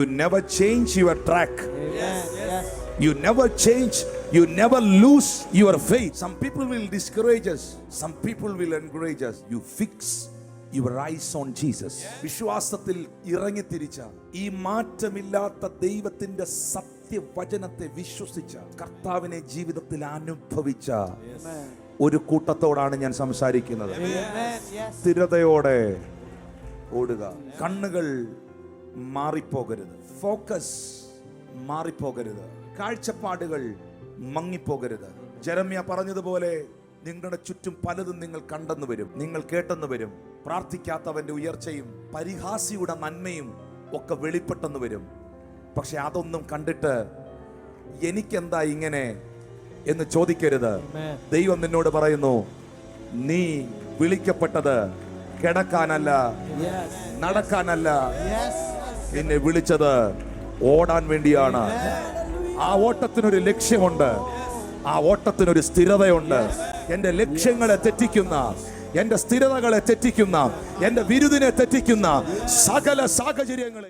You never change your track. Yes. You never change. You never lose your faith. Some people will discourage us. Some people will encourage us. You fix your eyes on Jesus. വിശ്വാസത്തിൽ ഇറങ്ങിത്തിരിച്ച ഈ മാറ്റമില്ലാത്ത ദൈവത്തിന്റെ സത്യവചനത്തെ വിശ്വസിച്ച കർത്താവിനെ ജീവിതത്തിൽ അനുഭവിച്ച ഒരു കൂട്ടത്തോടാണ് ഞാൻ സംസാരിക്കുന്നത്. സ്ഥിരതയോടെ ഓടുക. കണ്ണുകൾ മാറിപ്പോകരുത്. ഫോക്കസ് മാറിപ്പോകരുത്. കാഴ്ചപ്പാടുകൾ മങ്ങിപ്പോകരുത്. ജെറമ്യ പറഞ്ഞതുപോലെ നിങ്ങളുടെ ചുറ്റും പലതും നിങ്ങൾ കണ്ടെന്ന് വരും, നിങ്ങൾ കേട്ടെന്ന് വരും. പ്രാർത്ഥിക്കാത്തവന്റെ ഉയർച്ചയും പരിഹാസിയുടെ നന്മയും ഒക്കെ വെളിപ്പെട്ടെന്ന് വരും. പക്ഷെ അതൊന്നും കണ്ടിട്ട് എനിക്കെന്താ ഇങ്ങനെ എന്ന് ചോദിക്കരുത്. ദൈവം നിന്നോട് പറയുന്നു, നീ വിളിക്കപ്പെട്ടത് കിടക്കാനല്ല, നടക്കാനല്ല, നിന്നെ വിളിച്ചത് ഓടാൻ വേണ്ടിയാണ്. ആ ഓട്ടത്തിനൊരു ലക്ഷ്യമുണ്ട്, ആ ഓട്ടത്തിനൊരു സ്ഥിരതയുണ്ട്. എന്റെ ലക്ഷ്യങ്ങളെ തെറ്റിക്കുന്ന, എന്റെ സ്ഥിരതകളെ തെറ്റിക്കുന്ന, എന്റെ വിരുദിനെ തെറ്റിക്കുന്ന സകല സാഹചര്യങ്ങളെ